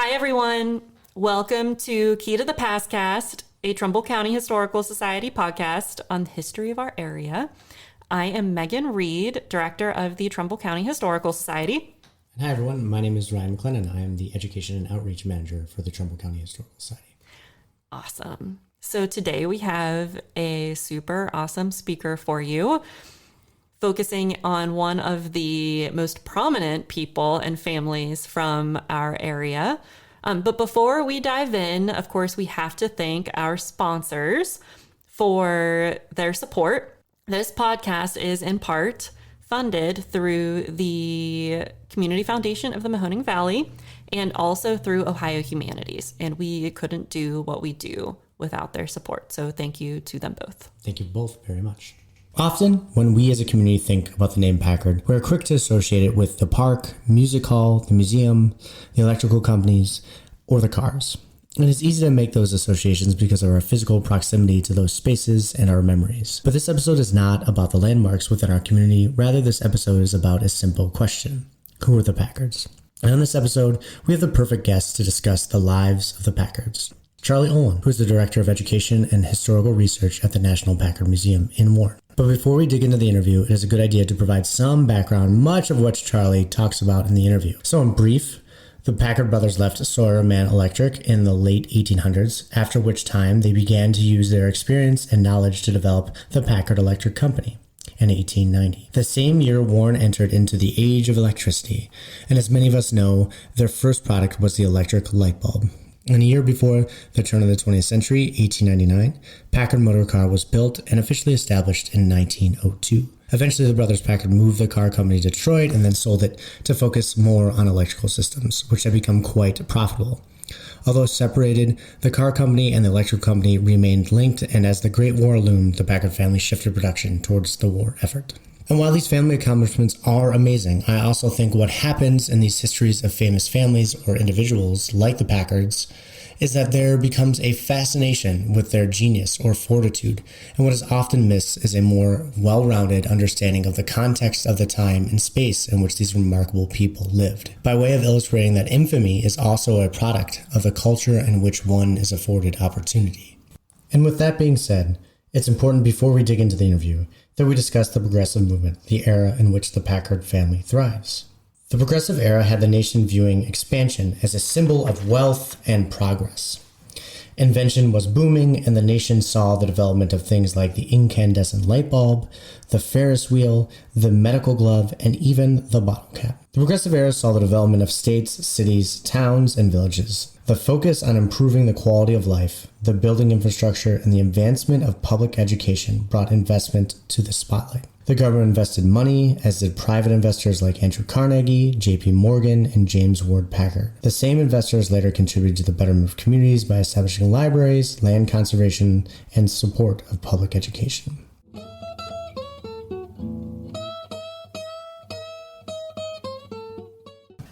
Hi, everyone. Welcome to Key to the Pastcast, a Trumbull County Historical Society podcast on the history of our area. I am Megan Reed, director of the Trumbull County Historical Society. And hi, everyone. My name is Ryan McLennan. I am the Education and Outreach Manager for the Trumbull County Historical Society. Awesome. So today we have a super awesome speaker for you, focusing on one of the most prominent people and families from our area. But before we dive in, of course, we have to thank our sponsors for their support. This podcast is in part funded through the Community Foundation of the Mahoning Valley and also through Ohio Humanities. And we couldn't do what we do without their support. So thank you to them both. Thank you both very much. Often, when we as a community think about the name Packard, we're quick to associate it with the park, music hall, the museum, the electrical companies, or the cars. And it's easy to make those associations because of our physical proximity to those spaces and our memories. But this episode is not about the landmarks within our community. Rather, this episode is about a simple question. Who are the Packards? And on this episode, we have the perfect guest to discuss the lives of the Packards. Charlie Ohlin, who is the Director of Education and Historical Research at the National Packard Museum in Warren. But before we dig into the interview, it is a good idea to provide some background, much of which Charlie talks about in the interview. So in brief, the Packard Brothers left Sawyerman Electric in the late 1800s, after which time they began to use their experience and knowledge to develop the Packard Electric Company in 1890. The same year, Warren entered into the age of electricity, and as many of us know, their first product was the electric light bulb. And a year before the turn of the 20th century, 1899, Packard Motor Car was built and officially established in 1902. Eventually, the brothers Packard moved the car company to Detroit and then sold it to focus more on electrical systems, which had become quite profitable. Although separated, the car company and the electric company remained linked, and as the Great War loomed, the Packard family shifted production towards the war effort. And while these family accomplishments are amazing, I also think what happens in these histories of famous families or individuals like the Packards is that there becomes a fascination with their genius or fortitude, and what is often missed is a more well-rounded understanding of the context of the time and space in which these remarkable people lived, by way of illustrating that infamy is also a product of the culture in which one is afforded opportunity. And with that being said, it's important before we dig into the interview that we discuss the progressive movement, the era in which the Packard family thrives. The progressive era had the nation viewing expansion as a symbol of wealth and progress. Invention was booming, and the nation saw the development of things like the incandescent light bulb, the Ferris wheel, the medical glove, and even the bottle cap. The progressive era saw the development of states, cities, towns, and villages. The focus on improving the quality of life, the building infrastructure, and the advancement of public education brought investment to the spotlight. The government invested money, as did private investors like Andrew Carnegie, J.P. Morgan, and James Ward Packard. The same investors later contributed to the betterment of communities by establishing libraries, land conservation, and support of public education.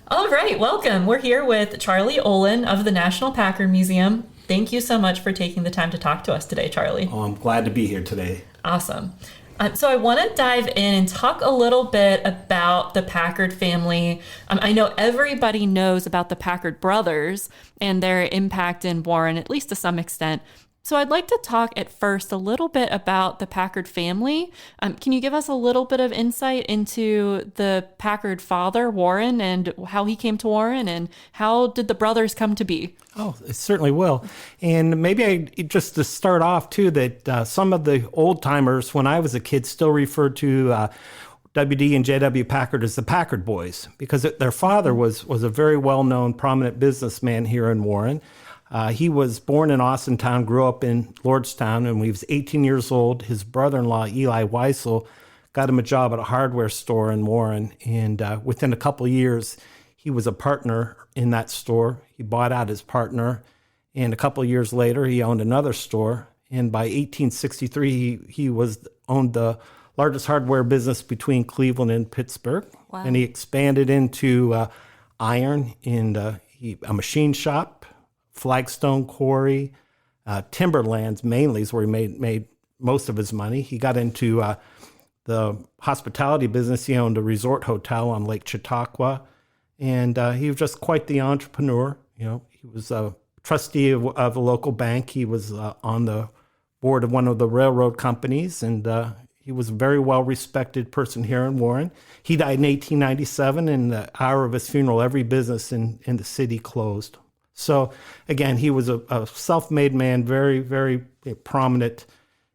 All right, welcome. We're here with Charlie Ohlin of the National Packard Museum. Thank you so much for taking the time to talk to us today, Charlie. Oh, I'm glad to be here today. Awesome. So I want to dive in and talk a little bit about the Packard family. I know everybody knows about the Packard Brothers and their impact in Warren, at least to some extent. So I'd like to talk at first a little bit about the Packard family. Can you give us a little bit of insight into the Packard father, Warren, and how he came to Warren, and how did the brothers come to be? Oh, it certainly will. And maybe just to start off, too, that some of the old timers, when I was a kid, still referred to W.D. and J.W. Packard as the Packard boys, because their father was a very well-known, prominent businessman here in Warren. He was born in Austintown, grew up in Lordstown, and when he was 18 years old, his brother-in-law, Eli Weissel, got him a job at a hardware store in Warren. And within a couple of years, he was a partner in that store. He bought out his partner, and a couple of years later, he owned another store. And by 1863, he owned the largest hardware business between Cleveland and Pittsburgh. Wow. And he expanded into iron and a machine shop, flagstone quarry, timberlands mainly is where he made most of his money. He got into the hospitality business. He owned a resort hotel on Lake Chautauqua, and he was just quite the entrepreneur. He was a trustee of a local bank. He was on the board of one of the railroad companies, and he was a very well-respected person here in Warren. He died in 1897, and the hour of his funeral, every business in the city closed. So, again, he was a self-made man, very, very prominent,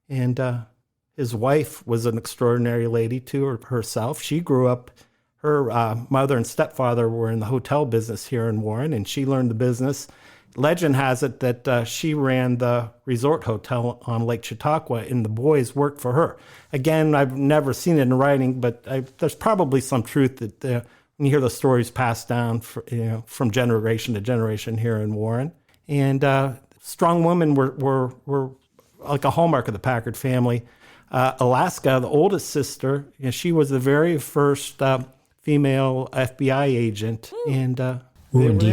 and his wife was an extraordinary lady, too, herself. She grew up, her mother and stepfather were in the hotel business here in Warren, and she learned the business. Legend has it that she ran the resort hotel on Lake Chautauqua, and the boys worked for her. Again, I've never seen it in writing, but there's probably some truth that when you hear the stories passed down from generation to generation here in Warren. And strong women were like a hallmark of the Packard family. Alaska, the oldest sister, she was the very first female FBI agent, and Ooh, indeed.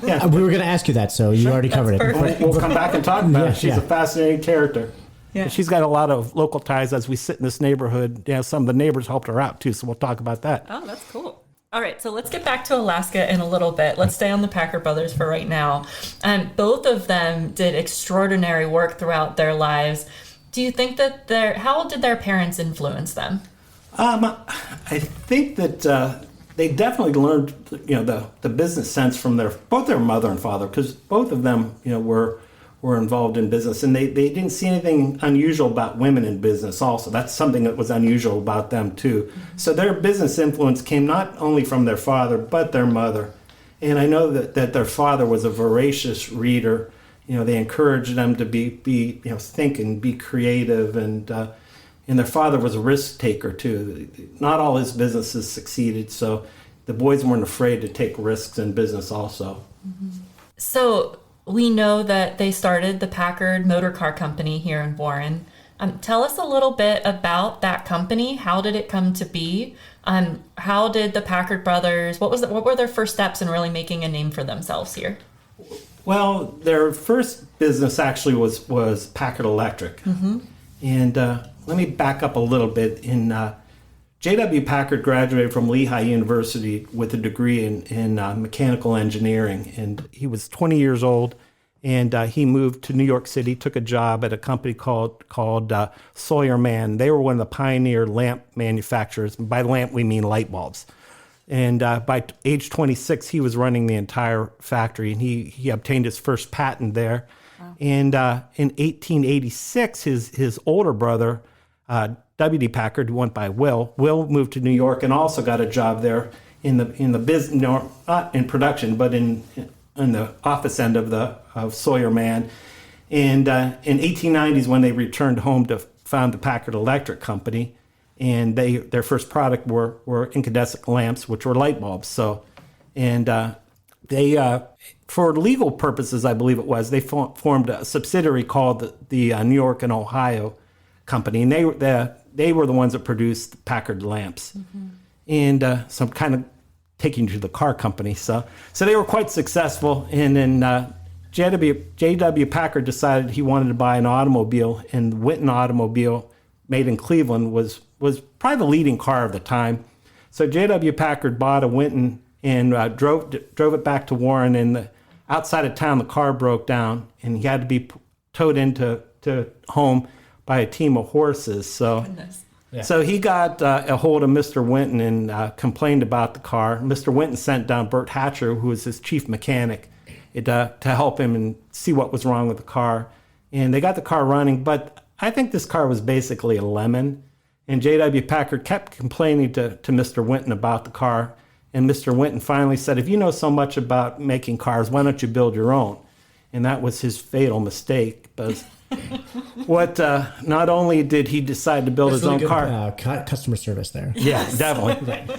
yeah. We were going to ask you that, so you already covered it. We'll come back and talk about it. She's yeah. a fascinating character. Yeah. She's got a lot of local ties as we sit in this neighborhood. Some of the neighbors helped her out, too, so we'll talk about that. Oh, that's cool. All right, so let's get back to Alaska in a little bit. Let's stay on the Packard brothers for right now. Both of them did extraordinary work throughout their lives. Do you think that how did their parents influence them? I think that they definitely learned, the business sense from both their mother and father, because both of them, were involved in business, and they didn't see anything unusual about women in business. Also, that's something that was unusual about them too. Mm-hmm. So their business influence came not only from their father but their mother, and I know that their father was a voracious reader. They encouraged them to be think and be creative, and their father was a risk taker too. Not all his businesses succeeded, so the boys weren't afraid to take risks in business also. Mm-hmm. So we know that they started the Packard Motor Car Company here in Warren. Tell us a little bit about that company. How did it come to be? How did the Packard brothers, what were their first steps in really making a name for themselves here? Well, their first business actually was Packard Electric. Mm-hmm. And let me back up a little bit. J.W. Packard graduated from Lehigh University with a degree in mechanical engineering, and he was 20 years old, and he moved to New York City, took a job at a company called Sawyer Mann. They were one of the pioneer lamp manufacturers. By lamp, we mean light bulbs. And by age 26, he was running the entire factory, and he obtained his first patent there. Wow. And in 1886, his older brother, W.D. Packard, who went by Will moved to New York and also got a job there in the business, not in production, but in the office end of Sawyer Mann. And in 1890s, when they returned home to found the Packard Electric Company, and their first product were incandescent lamps, which were light bulbs. So, and they for legal purposes, I believe it was, they formed a subsidiary called the New York and Ohio Company, and they were the ones that produced Packard lamps. Mm-hmm. And so I'm kind of taking you to the car company. So they were quite successul. And then J.W. Packard decided he wanted to buy an automobile, and the Winton automobile made in Cleveland was probably the leading car of the time. So J.W. Packard bought a Winton and drove it back to Warren, and outside of town the car broke down, and he had to be towed into home by a team of horses. So, yeah. So he got a hold of Mr. Winton and complained about the car. Mr. Winton sent down Bert Hatcher, who was his chief mechanic, to help him and see what was wrong with the car. And they got the car running, but I think this car was basically a lemon. And J.W. Packard kept complaining to Mr. Winton about the car. And Mr. Winton finally said, if you know so much about making cars, why don't you build your own? And that was his fatal mistake. But not only did he decide to build his own car. Customer service there. Yeah, definitely.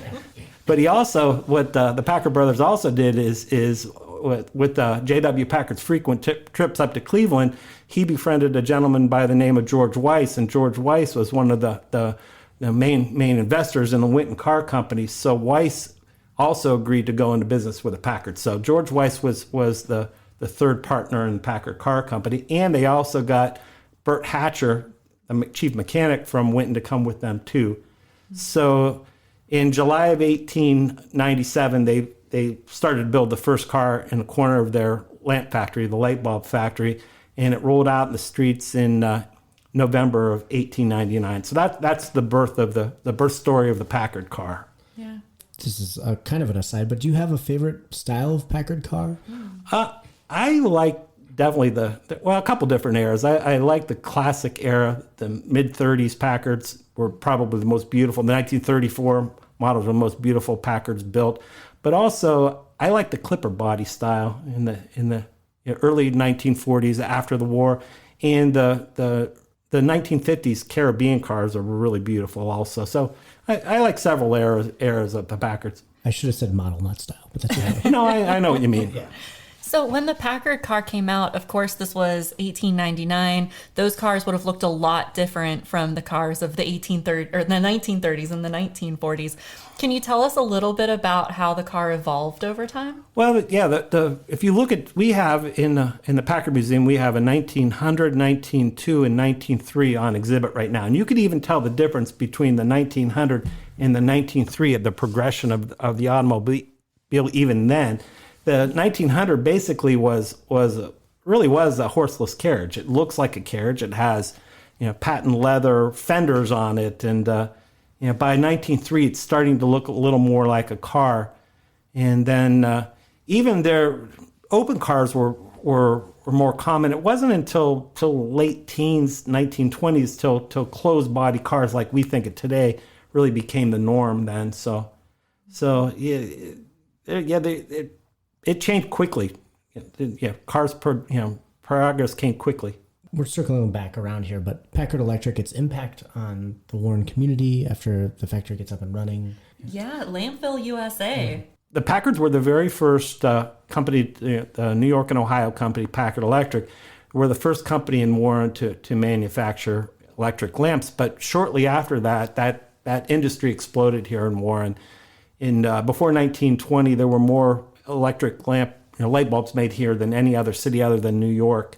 But he also, what the Packard brothers also did is with J.W. Packard's frequent trips up to Cleveland, he befriended a gentleman by the name of George Weiss, and George Weiss was one of the main investors in the Winton Car Company. So Weiss also agreed to go into business with the Packard. So George Weiss was the third partner in the Packard Car Company, and they also got Bert Hatcher, the chief mechanic from Winton, to come with them too. So in July of 1897, they started to build the first car in the corner of their lamp factory, the light bulb factory, and it rolled out in the streets in November of 1899. So that's the birth of the birth story of the Packard car. Yeah. This is kind of an aside, but do you have a favorite style of Packard car? I like definitely a couple different eras. I like the classic era. The mid-30s Packards were probably the most beautiful. The 1934 models were the most beautiful Packards built. But also, I like the clipper body style in the early 1940s after the war. And the 1950s Caribbean cars are really beautiful also. So I like several eras of the Packards. I should have said model, not style, but that's okay. No, I know what you mean. Yeah. So when the Packard car came out, of course, this was 1899. Those cars would have looked a lot different from the cars of the 1930s and the 1940s. Can you tell us a little bit about how the car evolved over time? Well, yeah. If you look at, we have in the Packard Museum, we have a 1900, 1902, and 1903 on exhibit right now, and you could even tell the difference between the 1900 and the 1903 of the progression of the automobile even then. The 1900 basically was a horseless carriage. It looks like a carriage. It has, patent leather fenders on it, and by 1903 it's starting to look a little more like a car. And then even their open cars were more common. It wasn't until late teens, 1920s, till closed body cars like we think it today really became the norm then. So it changed quickly. Yeah, progress came quickly. We're circling back around here, but Packard Electric, its impact on the Warren community after the factory gets up and running. Yeah, Lampville, USA. The Packards were the very first company, the New York and Ohio company, Packard Electric, were the first company in Warren to manufacture electric lamps. But shortly after that industry exploded here in Warren. Before 1920, there were more electric light bulbs made here than any other city other than New York.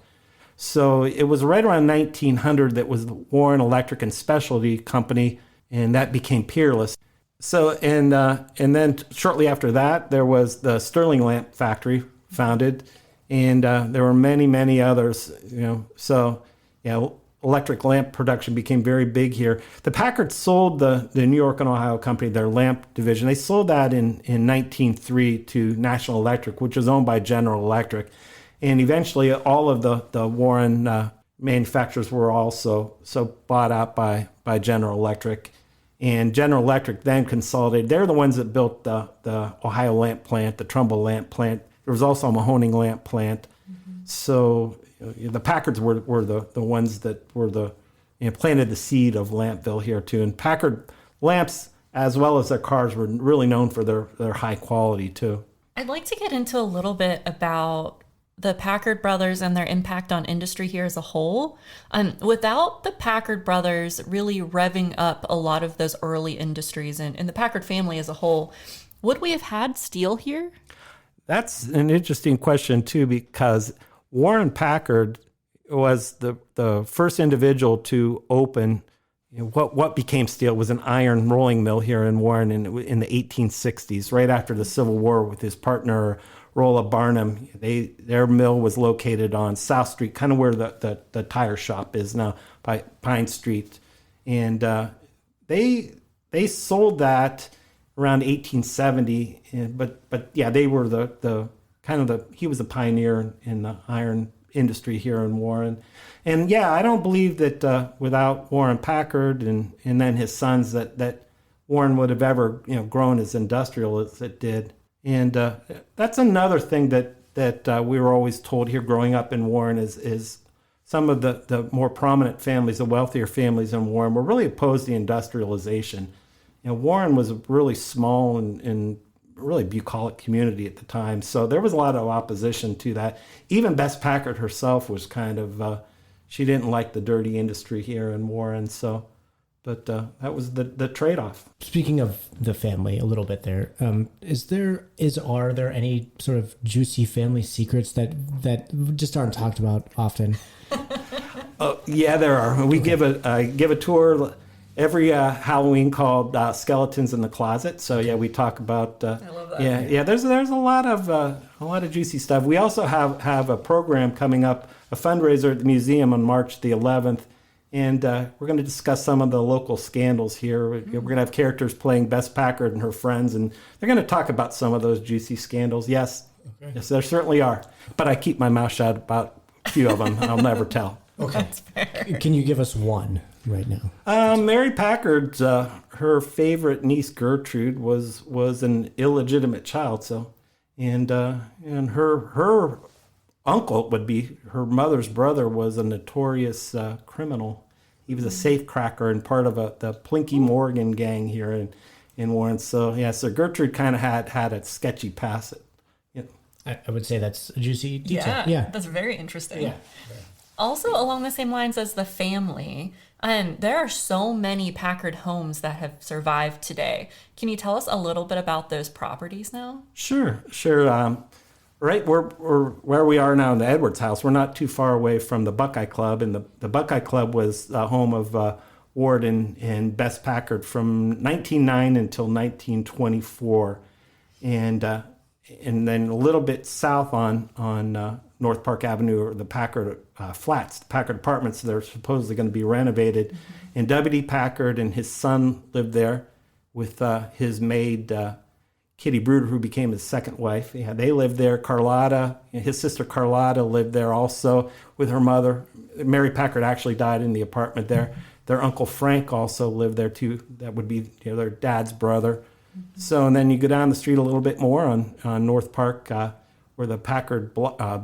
So it was right around 1900 that was the Warren Electric and Specialty Company, and that became Peerless. So and then shortly after that, there was the Sterling Lamp Factory founded, and there were many others. So electric lamp production became very big here. The Packard sold the New York and Ohio company, their lamp division. They sold that in 1903 to National Electric, which was owned by General Electric. And eventually all of the Warren manufacturers were also bought out by General Electric. And General Electric then consolidated. They're the ones that built the Ohio lamp plant, the Trumbull lamp plant. There was also a Mahoning lamp plant. Mm-hmm. So the Packards were the ones that were planted the seed of Lampville here too. And Packard lamps, as well as their cars, were really known for their high quality too. I'd like to get into a little bit about the Packard Brothers and their impact on industry here as a whole. Without the Packard Brothers really revving up a lot of those early industries and the Packard family as a whole, would we have had steel here? That's an interesting question too, because Warren Packard was the first individual to open what became steel. It was an iron rolling mill here in Warren in the 1860s, right after the Civil War, with his partner Rolla Barnum. Their mill was located on South Street, kind of where the tire shop is now, by Pine Street. And they sold that around 1870. But yeah, they were he was a pioneer in the iron industry here in Warren. And yeah, I don't believe that without Warren Packard and then his sons that Warren would have ever grown as industrial as it did. And that's another thing that we were always told here growing up in Warren is some of the more prominent families, the wealthier families in Warren, were really opposed to industrialization. Warren was a really small and really bucolic community at the time, so there was a lot of opposition to that. Even Bess Packard herself was kind of she didn't like the dirty industry here in Warren. So, but that was the trade-off. Speaking of the family a little bit there, are there any sort of juicy family secrets that just aren't talked about often? Yeah, there are. We give a tour every Halloween called Skeletons in the Closet. So yeah, we talk about I love that. yeah. There's a lot of juicy stuff. We also have a program coming up, a fundraiser at the museum on March the 11th, and we're going to discuss some of the local scandals here. We're going to have characters playing Bess Packard and her friends, and they're going to talk about some of those juicy scandals. Yes, yes, there certainly are. But I keep my mouth shut about a few of them. I'll never tell. Okay. Can you give us one right now? Mary Packard's her favorite niece Gertrude was an illegitimate child. So, and her uncle would be her mother's brother was a notorious criminal. He was a safecracker and part of the Plinky Morgan gang here in Warren. So yeah, so Gertrude kind of had a sketchy past. I would say that's a juicy detail. Yeah. That's very interesting. Yeah. Also, along the same lines as the family, there are so many Packard homes that have survived today. Can you tell us a little bit about those properties now? Sure. Right, where we are now in the Edwards house, we're not too far away from the Buckeye Club, and the Buckeye Club was the home of Ward and Bess Packard from 1909 until 1924, and then a little bit south on North Park Avenue are the Packard flats, the Packard apartments. They're supposedly going to be renovated. And W.D. Packard and his son lived there with his maid, Kitty Bruder, who became his second wife. Yeah, they lived there. Carlotta, his sister Carlotta lived there also with her mother. Mary Packard actually died in the apartment there. Their uncle Frank also lived there too. That would be their dad's brother. So, and then you go down the street a little bit more on North Park, where the Packard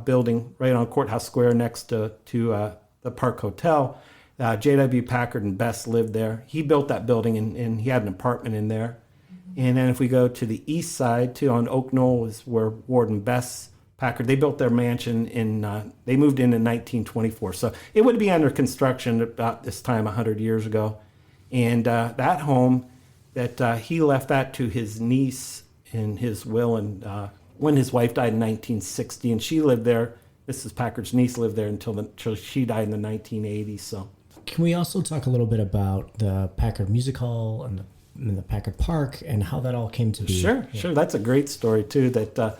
building right on Courthouse Square next to the Park Hotel. J.W. Packard and Bess lived there. He built that building, and he had an apartment in there. And then if we go to the east side, too, on Oak Knoll is where Ward and Bess Packard, they built their mansion they moved in 1924. So it would be under construction about this time 100 years ago. And that home, that he left that to his niece in his will, and when his wife died in 1960, and she lived there. Mrs. Packard's niece lived there until she died in the 1980s. So, can we also talk a little bit about the Packard Music Hall and the Packard Park and how that all came to be? Sure. That's a great story too. That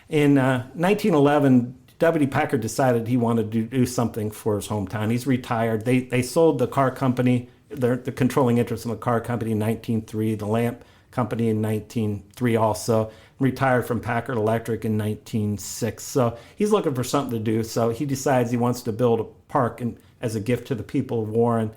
in 1911, W.D. Packard decided he wanted to do something for his hometown. He's retired. They sold the car company, the controlling interest in the car company in 1903, the lamp company in 1903 also, retired from Packard Electric in 1906. So he's looking for something to do. So he decides he wants to build a park as a gift to the people of Warren.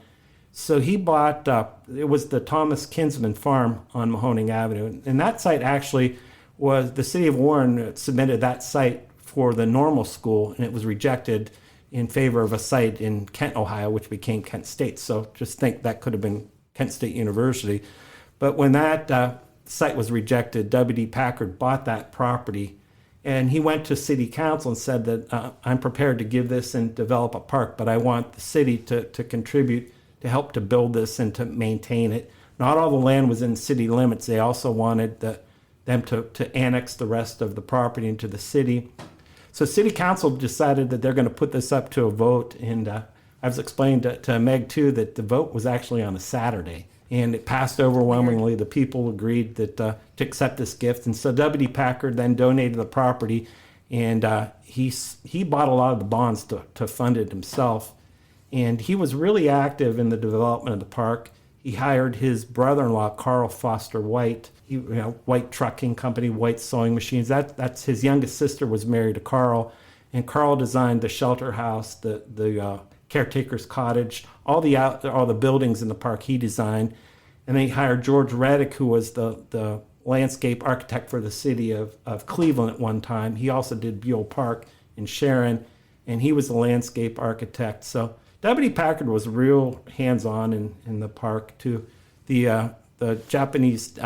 So he bought, it was the Thomas Kinsman Farm on Mahoning Avenue. And that site actually was, the city of Warren submitted that site for the normal school, and it was rejected in favor of a site in Kent, Ohio, which became Kent State. So just think that could have been Kent State University. But when that site was rejected, W.D. Packard bought that property, and he went to city council and said that I'm prepared to give this and develop a park, but I want the city to contribute to help to build this and to maintain it. Not all the land was in city limits. They also wanted them to annex the rest of the property into the city. So city council decided that they're going to put this up to a vote, and I was explaining to Meg too that the vote was actually on a Saturday. And it passed overwhelmingly. The people agreed that to accept this gift. And so W.D. Packard then donated the property, and he bought a lot of the bonds to fund it himself. And he was really active in the development of the park. He hired his brother-in-law, Carl Foster White, White Trucking Company, White Sewing Machines. That's his youngest sister was married to Carl. And Carl designed the shelter house, the caretaker's cottage, all the buildings in the park he designed. And then he hired George Reddick, who was the landscape architect for the city of Cleveland at one time. He also did Buell Park in Sharon, and he was the landscape architect. So W.D. Packard was real hands-on in the park too. The Japanese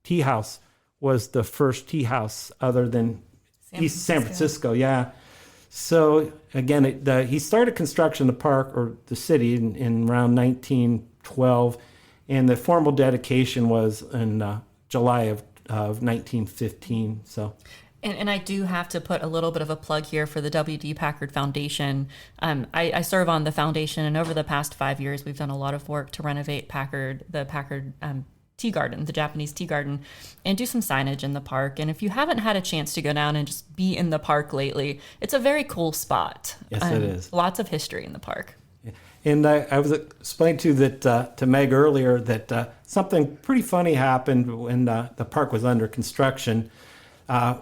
tea house was the first tea house other than East San Francisco. Yeah. So again, he started construction of the park or the city in around 1912, and the formal dedication was in July of 1915. So, And I do have to put a little bit of a plug here for the W.D. Packard Foundation. I serve on the foundation, and over the past 5 years, we've done a lot of work to renovate the Packard tea garden, the Japanese tea garden, and do some signage in the park. And if you haven't had a chance to go down and just be in the park lately, it's a very cool spot. Yes, it is. Lots of history in the park. And I was explaining to Meg earlier that something pretty funny happened when the park was under construction. I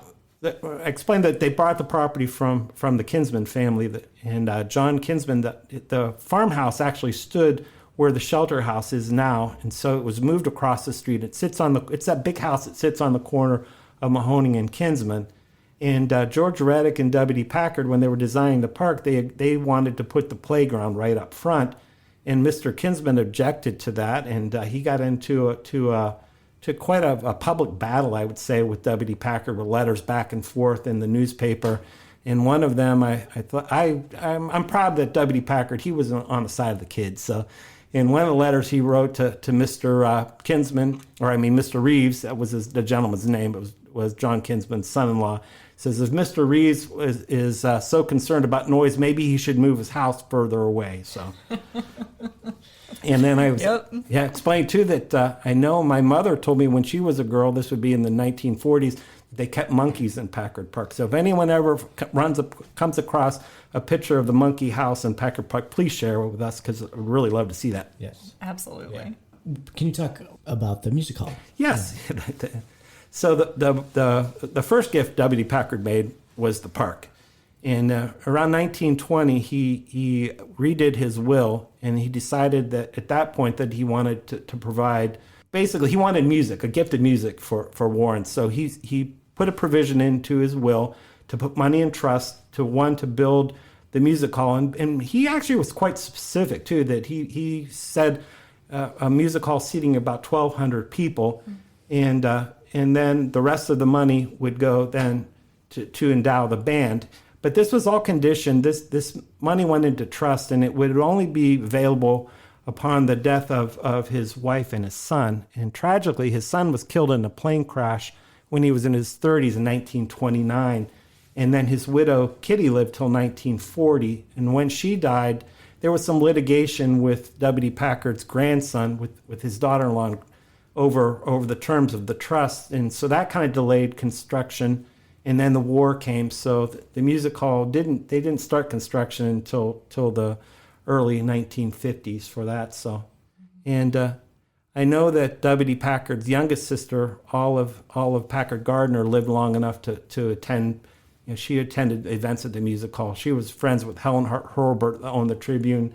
explained that they bought the property from the Kinsman family, and John Kinsman, the farmhouse actually stood where the shelter house is now, and so it was moved across the street. It's that big house that sits on the corner of Mahoning and Kinsman. And George Reddick and W.D. Packard, when they were designing the park, they wanted to put the playground right up front, and Mr. Kinsman objected to that, and he got into quite a public battle, I would say, with W.D. Packard, with letters back and forth in the newspaper. And one of them, I'm proud that W.D. Packard, he was on the side of the kids. So, in one of the letters he wrote to Mr. Kinsman, Mr. Reeves, that was the gentleman's name, it was John Kinsman's son-in-law, says if Mr. Reeves is so concerned about noise, maybe he should move his house further away. So, and then I was explained too that I know my mother told me when she was a girl, this would be in the 1940s, they kept monkeys in Packard Park. So if anyone ever comes across a picture of the monkey house in Packard Park, please share it with us because I'd really love to see that. Yes, absolutely. Yeah. Can you talk about the music hall? Yes. So the first gift W.D. Packard made was the park. And around 1920, he redid his will, and he decided that at that point that he wanted to provide, basically he wanted music, a gift of music for Warren. So he put a provision into his will to put money in trust to build the music hall. And he actually was quite specific too, that he said a music hall seating about 1,200 people. And then the rest of the money would go then to endow the band. But this was all conditioned. This money went into trust, and it would only be available upon the death of his wife and his son. And tragically, his son was killed in a plane crash when he was in his 30s in 1929. And then his widow, Kitty, lived till 1940. And when she died, there was some litigation with W.D. Packard's grandson, with his daughter-in-law, over the terms of the trust, and so that kind of delayed construction. And then the war came, so the music hall didn't start construction until the early 1950s for that. So, and I know that W.D. Packard's youngest sister, Olive Packard Gardner, lived long enough to attend. She attended events at the music hall. She was friends with Helen Hurlburt, that owned the Tribune,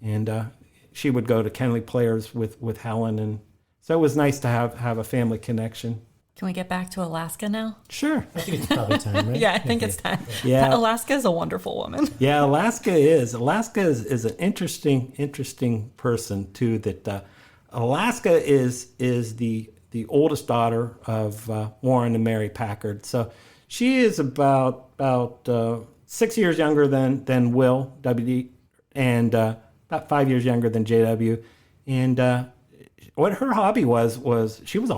and she would go to Kenley Players with Helen, and so it was nice to have a family connection. Can we get back to Alaska now? Sure. I think it's probably time, right? Yeah, I think it's time. Yeah. Alaska is a wonderful woman. Yeah, Alaska is an interesting person too. That Alaska is the oldest daughter of Warren and Mary Packard. So she is about 6 years younger than Will W.D. and about 5 years younger than J.W. And what her hobby was she was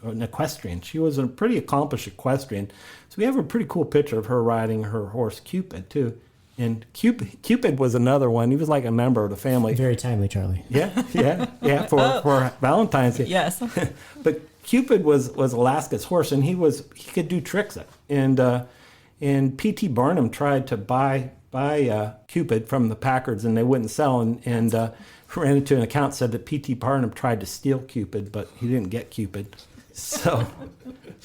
an equestrian. She was a pretty accomplished equestrian. So we have a pretty cool picture of her riding her horse Cupid too. And Cupid was another one. He was like a member of the family. Very timely, Charlie. Yeah, for Valentine's Day. Yes. But Cupid was Alaska's horse, and he could do tricks. And P.T. Barnum tried to buy Cupid from the Packards, and they wouldn't sell. And ran into an account, said that P.T. Barnum tried to steal Cupid, but he didn't get Cupid. So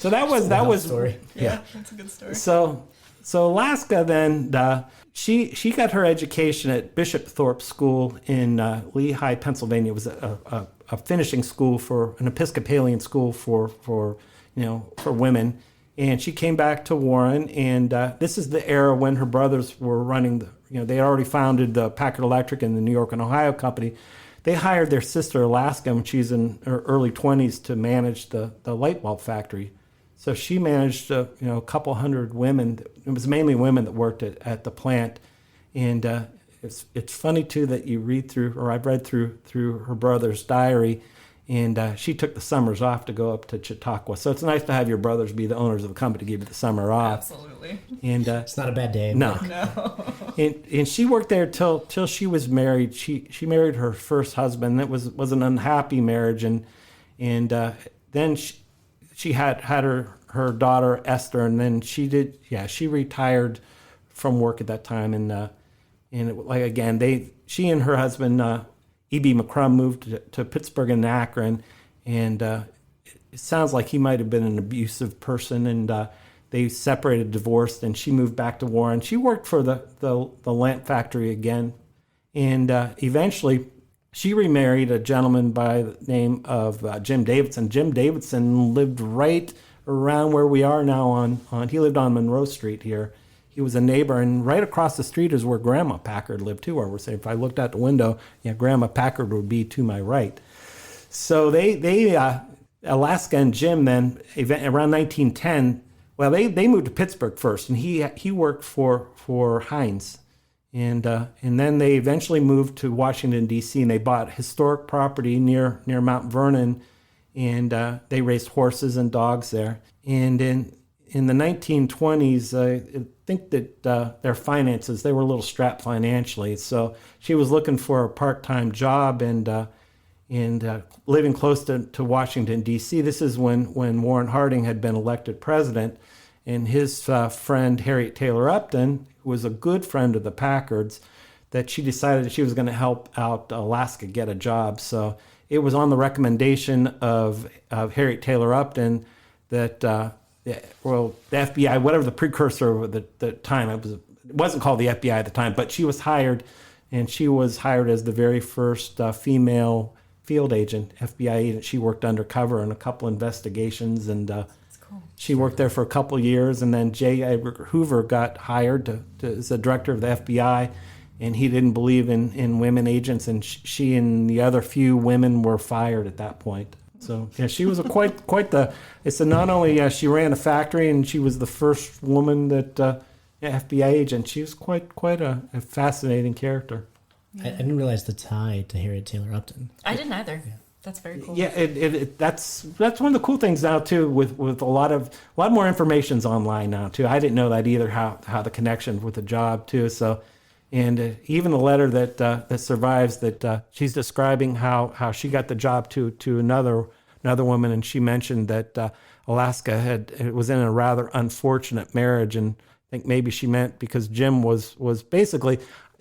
that was story. Yeah, that's a good story. So Alaska then she got her education at Bishop Thorpe School in Lehigh, Pennsylvania. It was a finishing school an Episcopalian school for women. And she came back to Warren, and this is the era when her brothers were running they had already founded the Packard Electric and the New York and Ohio Company. They hired their sister Alaska when she's in her early 20s to manage the light bulb factory. So she managed a couple hundred women. It was mainly women that worked at the plant. And it's funny too that you read through, or I've read through her brother's diary, And she took the summers off to go up to Chautauqua. So it's nice to have your brothers be the owners of the company to give you the summer off. Absolutely. And It's not a bad day. no. And she worked there till she was married. She married her first husband. It was an unhappy marriage, and then she had her daughter Esther, and then she retired from work at that time, she and her husband E.B. McCrum moved to Pittsburgh and Akron, and it sounds like he might have been an abusive person, and they separated, divorced, and she moved back to Warren. She worked for the lamp factory again, and eventually she remarried a gentleman by the name of Jim Davidson. Jim Davidson lived right around where we are now he lived on Monroe Street here. He was a neighbor, and right across the street is where Grandma Packard lived too, where we're saying if I looked out the window, Grandma Packard would be to my right. So they Alaska and Jim then, around 1910, well, they moved to Pittsburgh first, and he worked for Heinz. And then they eventually moved to Washington, D.C., and they bought historic property near Mount Vernon, and they raised horses and dogs there. And in the 1920s, I think that their finances, they were a little strapped financially. So she was looking for a part-time job and living close to Washington, D.C. This is when Warren Harding had been elected president, and his friend Harriet Taylor Upton, who was a good friend of the Packards, that she decided she was going to help out Alaska get a job. So it was on the recommendation of Harriet Taylor Upton that the FBI, whatever the precursor at the time, it wasn't called the FBI at the time, but she was hired, and she was hired as the very first female field agent, FBI agent. She worked undercover in a couple investigations, and she worked there for a couple years, and then J. Edgar Hoover got hired as the director of the FBI, and he didn't believe in women agents, and she and the other few women were fired at that point. So she was quite the. It's not only she ran a factory, and she was the first woman that FBI agent. She was quite a fascinating character. I didn't realize the tie to Harriet Taylor Upton. I didn't either. Yeah. That's very cool. Yeah, that's one of the cool things now too. With a lot more information's online now too. I didn't know that either. How the connection with the job too. So, and even the letter that survives, that she's describing how she got the job to another woman, and she mentioned that Alaska was in a rather unfortunate marriage, and I think maybe she meant because Jim was basically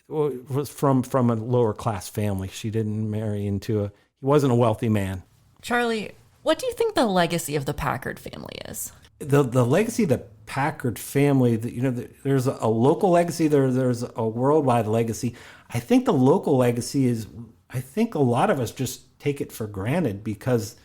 from a lower class family. She didn't marry into he wasn't a wealthy man. Charlie, what do you think the legacy of the Packard family is? The legacy of the Packard family, there's a local legacy, there's a worldwide legacy. I think the local legacy is, I think a lot of us just take it for granted because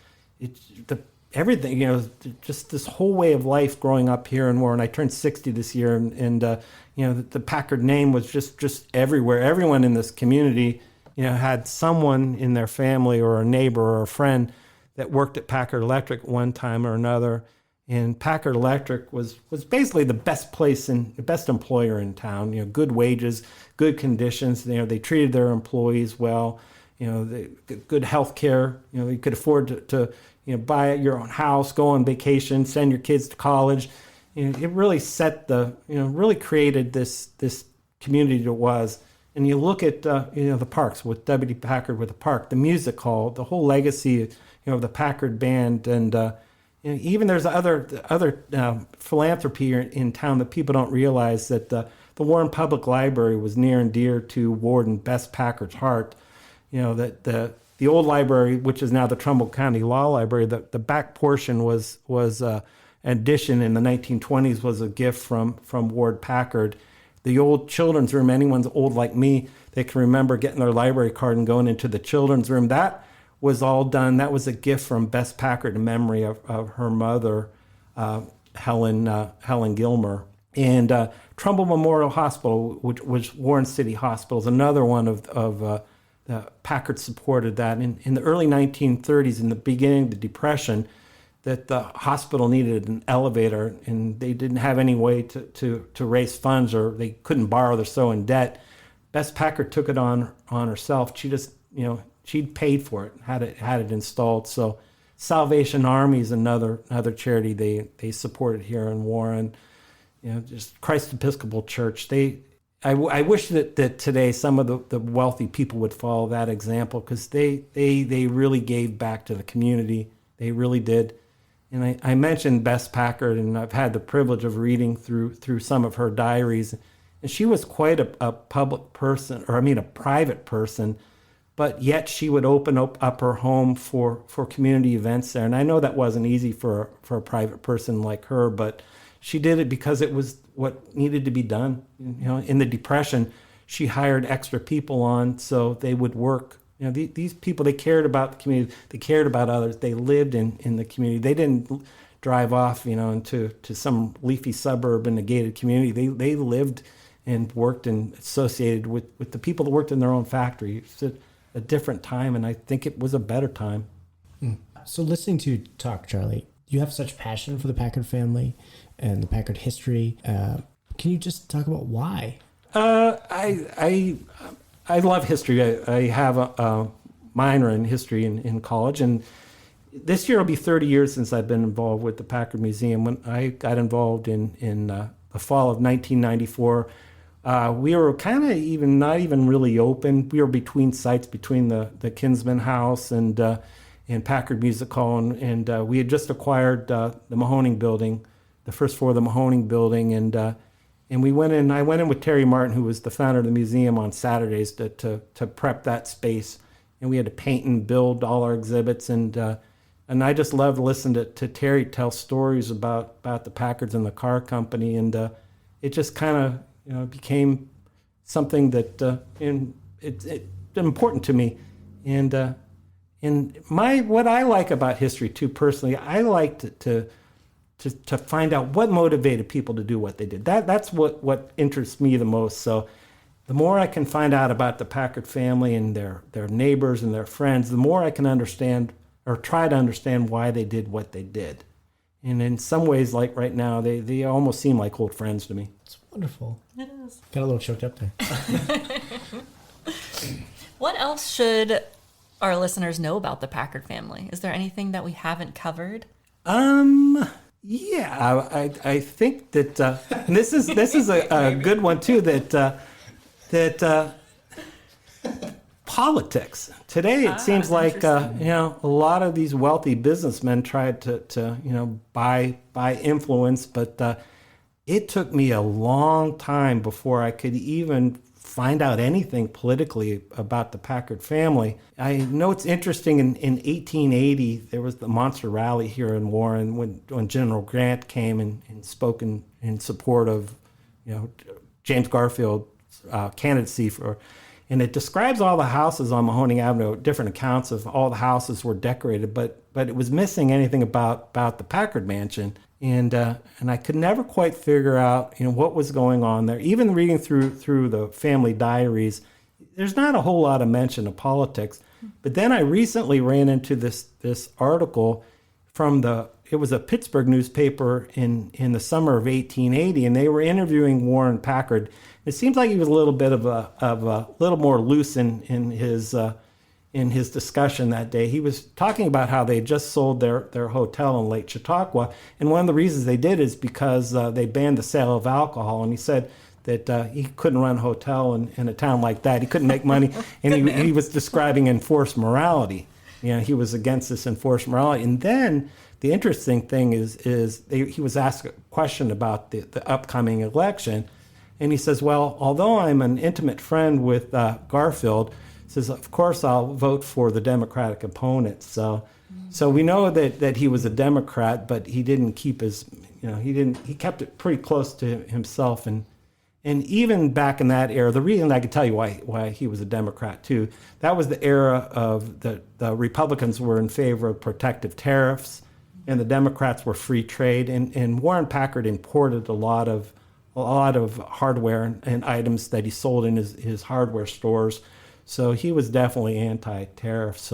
everything, just this whole way of life growing up here in Warren. I turned 60 this year, and the Packard name was just everywhere. Everyone in this community, had someone in their family or a neighbor or a friend that worked at Packard Electric one time or another. And Packard Electric was basically the best place and the best employer in town. Good wages, good conditions. They treated their employees well. Good health care. You could afford to buy your own house, go on vacation, send your kids to college. It really set really created this community that was. And you look at the parks with W.D. Packard with the park, the music hall, the whole legacy of the Packard band, and even there's other philanthropy in town that people don't realize, that the Warren Public Library was near and dear to Warden Bess Packard's heart. That the old library, which is now the Trumbull County Law Library, the back portion was an addition in the 1920s, was a gift from Ward Packard. The old children's room, anyone's old like me, they can remember getting their library card and going into the children's room. That was all done. That was a gift from Bess Packard in memory of her mother, Helen Gilmer. And Trumbull Memorial Hospital, which was Warren City Hospital, is another one of Packard supported that. In the early 1930s, in the beginning of the Depression, that the hospital needed an elevator, and they didn't have any way to raise funds, or they couldn't borrow, they're so in debt. Bess Packard took it on herself. She just, she'd paid for it, had it installed. So Salvation Army is another charity they supported here in Warren. Just Christ Episcopal Church. I wish that today some of the wealthy people would follow that example, because they really gave back to the community. They really did. And I mentioned Bess Packard, and I've had the privilege of reading through some of her diaries. And she was quite a public person, a private person, but yet she would open up her home for community events there. And I know that wasn't easy for a private person like her, but she did it because it was what needed to be done. In the Depression, she hired extra people on so they would work. These people, they cared about the community. They cared about others. They lived in the community. They didn't drive off, into some leafy suburb in a gated community. They lived and worked and associated with the people that worked in their own factory. It's a different time, and I think it was a better time. So listening to you talk, Charlie, you have such passion for the Packard family and the Packard history. Can you just talk about why? I love history. I have a minor in history in college, and this year will be 30 years since I've been involved with the Packard Museum. When I got involved in the fall of 1994, we were kind of not even really open. We were between sites, between the Kinsman House and Packard Music Hall, and we had just acquired the Mahoning Building, the first floor of the Mahoning Building, and we went in. I went in with Terry Martin, who was the founder of the museum, on Saturdays to prep that space, and we had to paint and build all our exhibits, and I just loved listening to Terry tell stories about the Packards and the car company, and it just kind of became something that it's important to me, and what I like about history too, personally, I like to find out what motivated people to do what they did. That's what interests me the most. So the more I can find out about the Packard family and their neighbors and their friends, the more I can understand or try to understand why they did what they did. And in some ways, like right now, they almost seem like old friends to me. It's wonderful. It is. Got a little choked up there. What else should our listeners know about the Packard family? Is there anything that we haven't covered? Yeah, I think that and this is a good one too. That politics today, it seems like a lot of these wealthy businessmen tried to buy influence, but it took me a long time before I could even find out anything politically about the Packard family. I know it's interesting, in 1880, there was the Monster Rally here in Warren when General Grant came and spoke in support of James Garfield's candidacy for, and it describes all the houses on Mahoning Avenue, different accounts of all the houses were decorated, but it was missing anything about the Packard mansion. And I could never quite figure out what was going on there. Even reading through the family diaries, there's not a whole lot of mention of politics. But then I recently ran into this article from it was a Pittsburgh newspaper in the summer of 1880, and they were interviewing Warren Packard. It seems like he was a little bit of a little more loose in his discussion that day. He was talking about how they just sold their hotel in Lake Chautauqua, and one of the reasons they did is because they banned the sale of alcohol, and he said that he couldn't run a hotel in a town like that. He couldn't make money, and he was describing enforced morality. He was against this enforced morality. And then the interesting thing is he was asked a question about the upcoming election, and he says, well, although I'm an intimate friend with Garfield, says, of course, I'll vote for the Democratic opponent. So we know that he was a Democrat, but he didn't keep he kept it pretty close to himself. And even back in that era, the reason I could tell you why he was a Democrat too, that was the era of the Republicans were in favor of protective tariffs, and the Democrats were free trade. And Warren Packard imported a lot of hardware and items that he sold in his hardware stores. So he was definitely anti-tariff.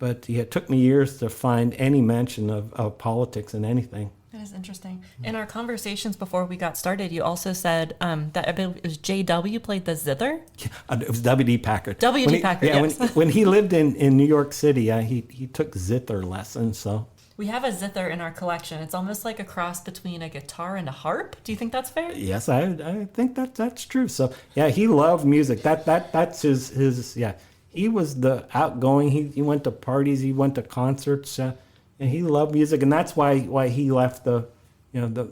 But it took me years to find any mention of politics in anything. That is interesting. In our conversations before we got started, you also said that I believe it was JW played the zither. It was W.D. Packard. W.D. Packard, yes. When he lived in New York City, he took zither lessons. So We have a zither in our collection. It's almost like a cross between a guitar and a harp. Do you think that's fair? yes, I think that's true. So yeah, he loved music. That's his yeah. He was the outgoing. He went to parties. He went to concerts. And he loved music, and that's why he left the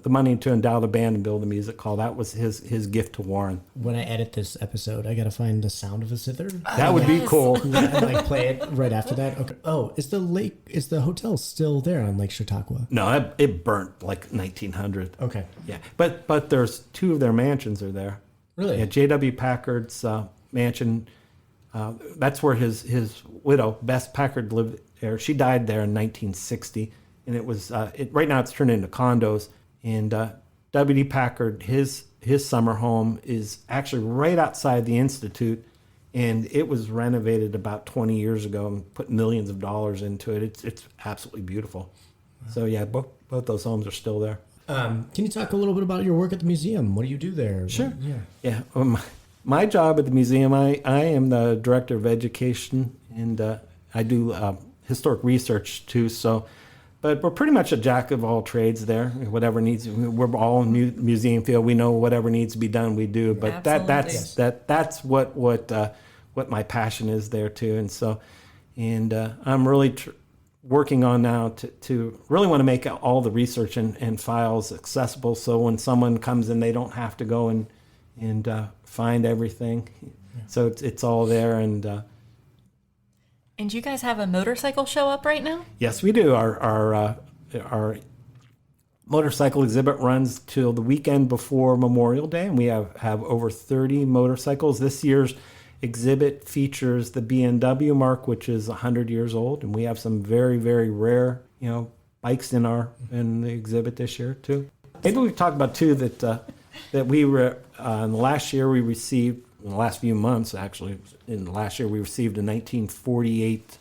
money to endow the band and build a music hall. That was his gift to Warren. When I edit this episode, I gotta find the sound of a zither. That would be cool. Yeah, and play it right after that. Okay. Oh, is the hotel still there on Lake Chautauqua? No, it burnt like 1900. Okay. Yeah, but there's two of their mansions are there. Really? Yeah, J.W. Packard's mansion. That's where his widow, Bess Packard, lived there. She died there in 1960, and it was right now it's turned into condos. And W.D. Packard, his summer home is actually right outside the Institute, and it was renovated about 20 years ago and put millions of dollars into it. It's absolutely beautiful. Wow. So yeah, both those homes are still there. Can you talk a little bit about your work at the museum? What do you do there? Sure. Yeah. My job at the museum, I am the director of education, and I do historic research too. So, but we're pretty much a jack of all trades there. Whatever needs, we're all in museum field. We know whatever needs to be done, we do. But that's what my passion is there too. And so, I'm really working on now to really want to make all the research and files accessible. So when someone comes in, they don't have to go and find everything. So it's all there. And you guys have a motorcycle show up right now? Yes, we do. Our motorcycle exhibit runs till the weekend before Memorial Day, and we have over 30 motorcycles. This year's exhibit features the B&W Mark, which is 100 years old, and we have some very, very rare, bikes in the exhibit this year too. Maybe we've talked about too that we were in the last year we received. In the last few months, actually, in the last year, we received a 1948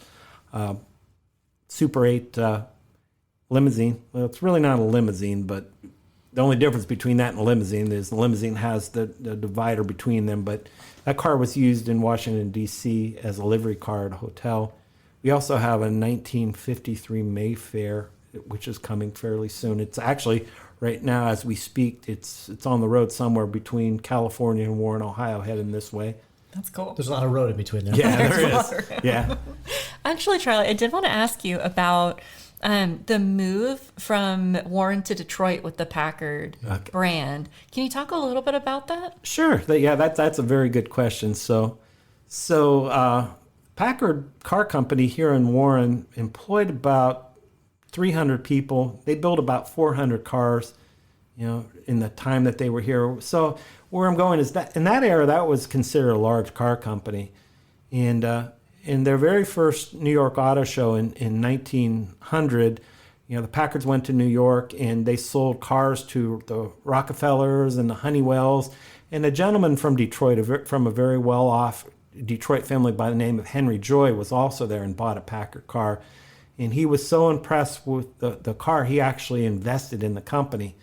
Super 8 limousine. Well, it's really not a limousine, but the only difference between that and a limousine is the limousine has the divider between them. But that car was used in Washington, D.C. as a livery car at a hotel. We also have a 1953 Mayfair, which is coming fairly soon. It's actually... Right now, as we speak, it's on the road somewhere between California and Warren, Ohio, heading this way. That's cool. There's a lot of road in between there. Yeah, there is. Yeah. Actually, Charlie, I did want to ask you about the move from Warren to Detroit with the Packard brand. Can you talk a little bit about that? Sure. That's a very good question. So Packard Car Company here in Warren employed about 300 people. They built about 400 cars, in the time that they were here. So where I'm going is that in that era, that was considered a large car company. And in their very first New York Auto Show in 1900, the Packards went to New York and they sold cars to the Rockefellers and the Honeywells. And a gentleman from Detroit, from a very well-off Detroit family by the name of Henry Joy, was also there and bought a Packard car. And he was so impressed with the car, he actually invested in the company.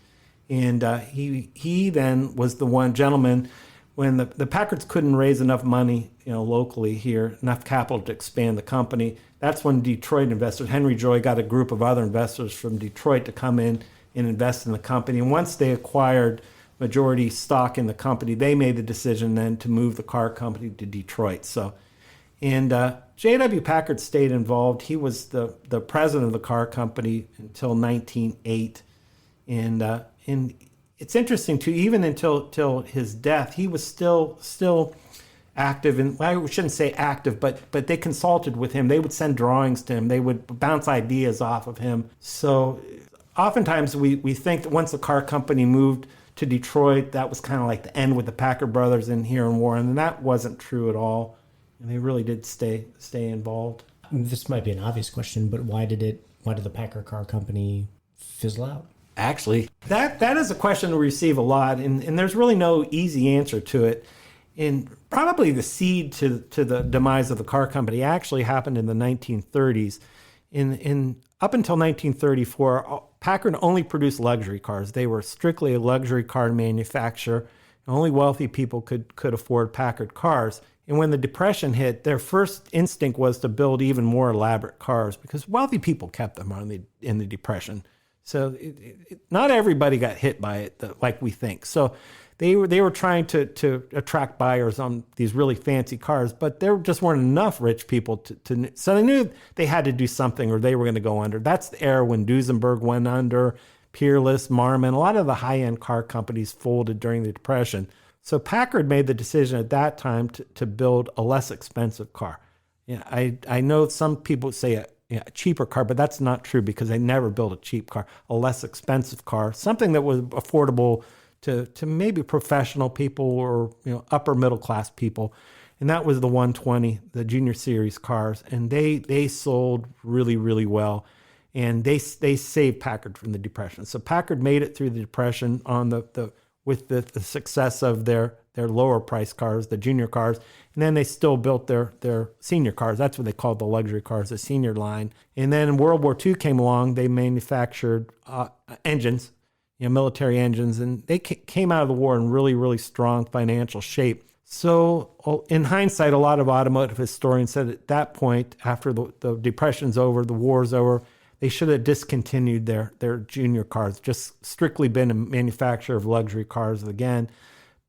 And he then was the one gentleman, when the Packards couldn't raise enough money, locally here, enough capital to expand the company. That's when Detroit investors, Henry Joy got a group of other investors from Detroit to come in and invest in the company. And once they acquired majority stock in the company, they made the decision then to move the car company to Detroit. And J.W. Packard stayed involved. He was the president of the car company until 1908. And it's interesting, too, even until his death, he was still active. And I shouldn't say active, but they consulted with him. They would send drawings to him. They would bounce ideas off of him. So oftentimes we think that once the car company moved to Detroit, that was kind of like the end with the Packard Brothers in here in Warren. And that wasn't true at all. And they really did stay involved. This might be an obvious question, but why did the Packard Car Company fizzle out? Actually, that is a question we receive a lot, and there's really no easy answer to it. And probably the seed to the demise of the car company actually happened in the 1930s. In up until 1934, Packard only produced luxury cars. They were strictly a luxury car manufacturer. Only wealthy people could afford Packard cars. And when the Depression hit, their first instinct was to build even more elaborate cars because wealthy people kept them in the Depression. So not everybody got hit by it like we think. So they were trying to attract buyers on these really fancy cars, but there just weren't enough rich people so they knew they had to do something or they were going to go under. That's the era when Duesenberg went under, Peerless, Marmon, a lot of the high-end car companies folded during the Depression. So Packard made the decision at that time to build a less expensive car. Yeah, I know some people say a cheaper car, but that's not true because they never built a cheap car. A less expensive car, something that was affordable to maybe professional people or upper middle class people, and that was the 120, the Junior Series cars, and they sold really, really well, and they saved Packard from the Depression. So Packard made it through the Depression on with the success of their lower price cars, the junior cars, and then they still built their senior cars. That's what they called the luxury cars, the senior line. And then World War II came along. They manufactured engines, military engines, and they came out of the war in really, really strong financial shape. So in hindsight, a lot of automotive historians said at that point, after the Depression's over, the war's over, they should have discontinued their junior cars, just strictly been a manufacturer of luxury cars again.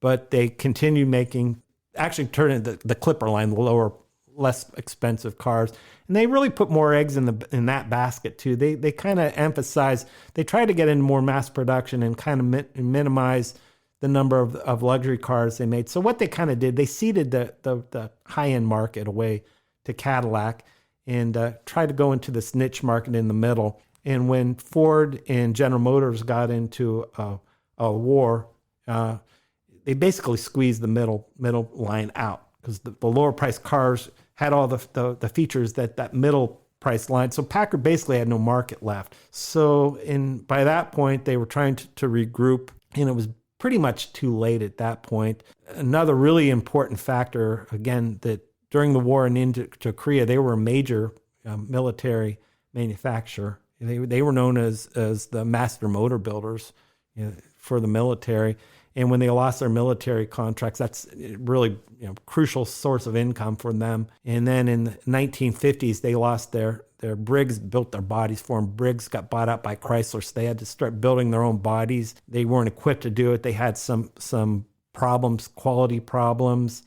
But they continued making, actually turning the Clipper line, the lower, less expensive cars. And they really put more eggs in that basket too. They kind of emphasize, they try to get into more mass production and kind of minimize the number of luxury cars they made. So what they kind of did, they ceded the high-end market away to Cadillac and try to go into this niche market in the middle. And when Ford and General Motors got into a war, they basically squeezed the middle line out because the lower priced cars had all the features that middle price line. So Packard basically had no market left. So by that point, they were trying to regroup, and it was pretty much too late at that point. Another really important factor, again, that during the war and into Korea, they were a major military manufacturer. They were known as the master motor builders for the military. And when they lost their military contracts, that's really crucial source of income for them. And then in the 1950s, they lost their Briggs, built their bodies for them. Briggs got bought out by Chrysler, so they had to start building their own bodies. They weren't equipped to do it. They had some problems, quality problems.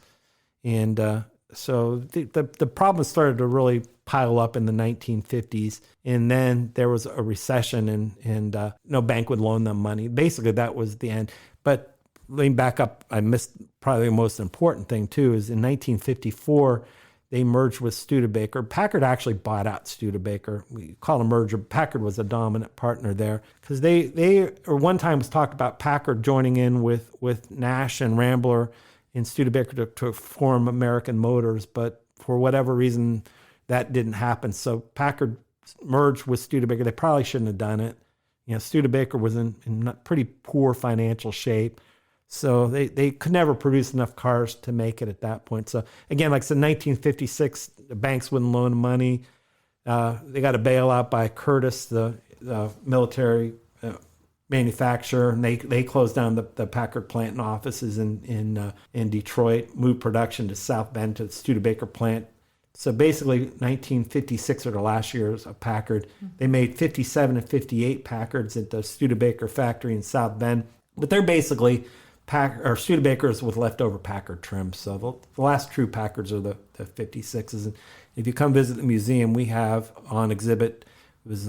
And so the problems started to really pile up in the 1950s. And then there was a recession and no bank would loan them money. Basically, that was the end. But lean back up, I missed probably the most important thing too, is in 1954, they merged with Studebaker. Packard actually bought out Studebaker. We call it a merger. Packard was a dominant partner there because they one time was talked about Packard joining in with Nash and Rambler and Studebaker to form American Motors, but for whatever reason, that didn't happen. So Packard merged with Studebaker. They probably shouldn't have done it. Studebaker was in pretty poor financial shape. So they could never produce enough cars to make it at that point. So again, like I said, 1956, the banks wouldn't loan money. They got a bailout by Curtiss, the military manufacturer, and they closed down the Packard plant and offices in Detroit, moved production to South Bend to the Studebaker plant. So basically, 1956 are the last years of Packard. They made 57 and 58 Packards at the Studebaker factory in South Bend, but they're basically Studebakers with leftover Packard trim. So the last true Packards are the 56s. And if you come visit the museum, we have on exhibit, it was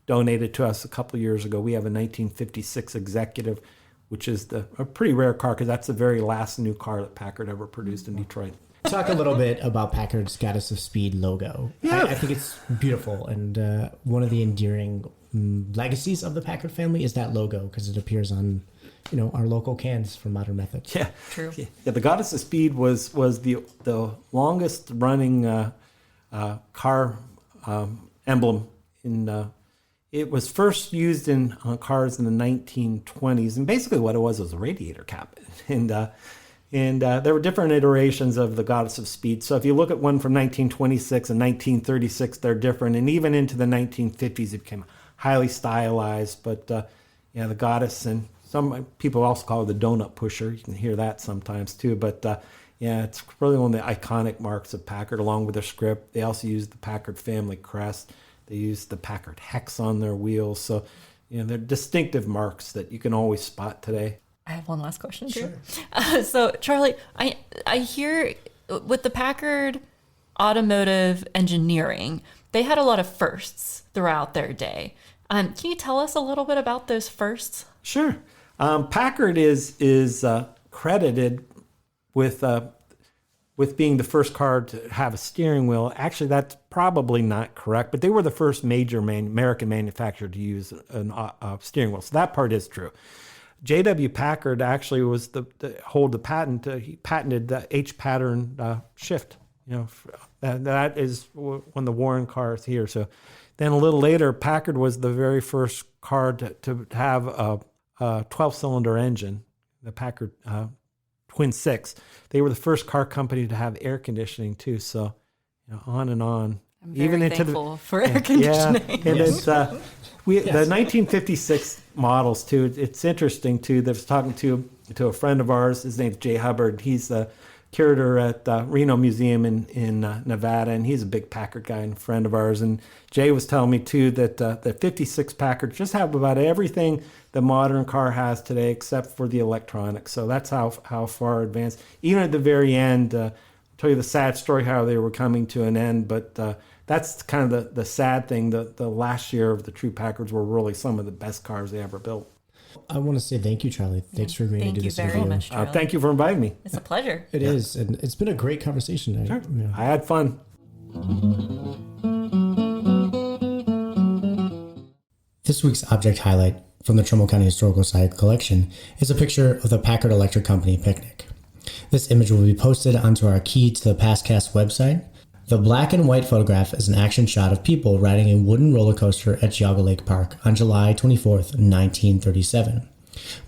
donated to us a couple of years ago. We have a 1956 Executive, which is a pretty rare car because that's the very last new car that Packard ever produced in Detroit. Talk a little bit about Packard's Goddess of Speed logo. Yeah. I think it's beautiful, and one of the endearing legacies of the Packard family is that logo because it appears on, our local cans from Modern Methods. Yeah, True. Yeah, the Goddess of Speed was the longest running car emblem in. It was first used on cars in the 1920s, and basically what it was a radiator cap, and there were different iterations of the Goddess of Speed. So if you look at one from 1926 and 1936, they're different. And even into the 1950s, it became highly stylized. But the goddess, and some people also call her the donut pusher. You can hear that sometimes too. But it's really one of the iconic marks of Packard, along with their script. They also use the Packard family crest. They use the Packard hex on their wheels. So, they're distinctive marks that you can always spot today. I have one last question too. Sure. So, Charlie, I hear with the Packard automotive engineering, they had a lot of firsts throughout their day. Can you tell us a little bit about those firsts? Sure. Packard is credited with being the first car to have a steering wheel. Actually, that's probably not correct, but they were the first major American manufacturer to use a steering wheel. So that part is true. J.W. Packard actually was hold the patent. He patented the H-pattern shift. That is when the Warren car is here. So then a little later, Packard was the very first car to have a 12-cylinder engine, the Packard Twin Six. They were the first car company to have air conditioning too. So, on and on. I'm very thankful for air conditioning. Yeah, and it's the 1956 models too. It's interesting too. I was talking to a friend of ours. His name's Jay Hubbard. He's the curator at Reno Museum in Nevada, and he's a big Packard guy and a friend of ours. And Jay was telling me too that the 56 Packard just have about everything the modern car has today, except for the electronics. So that's how far advanced. Even at the very end, I'll tell you the sad story how they were coming to an end. But that's kind of the sad thing. The last year of the true Packards were really some of the best cars they ever built. I want to say thank you, Charlie. Thanks for agreeing to do this Thank you very much, Charlie. Thank you for inviting me. It's a pleasure. It is, and it's been a great conversation. Sure. I had fun. This week's object highlight from the Trumbull County Historical Society collection is a picture of the Packard Electric Company picnic. This image will be posted onto our Key to the Pastcast website. The black and white photograph is an action shot of people riding a wooden roller coaster at Geauga Lake Park on July 24th, 1937,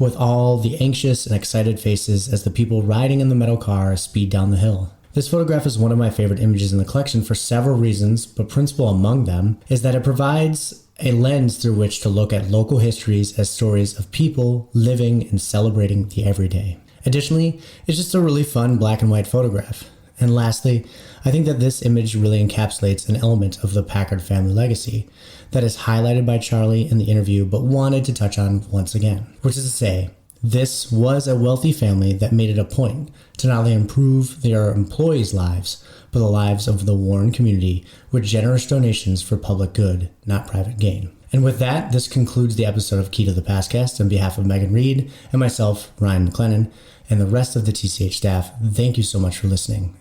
with all the anxious and excited faces as the people riding in the metal car speed down the hill. This photograph is one of my favorite images in the collection for several reasons, but principal among them is that it provides a lens through which to look at local histories as stories of people living and celebrating the everyday. Additionally, it's just a really fun black and white photograph. And lastly, I think that this image really encapsulates an element of the Packard family legacy that is highlighted by Charlie in the interview but wanted to touch on once again, which is to say, this was a wealthy family that made it a point to not only improve their employees' lives, but the lives of the Warren community with generous donations for public good, not private gain. And with that, this concludes the episode of Key to the Pastcast. On behalf of Megan Reed and myself, Ryan McLennan, and the rest of the TCH staff, thank you so much for listening.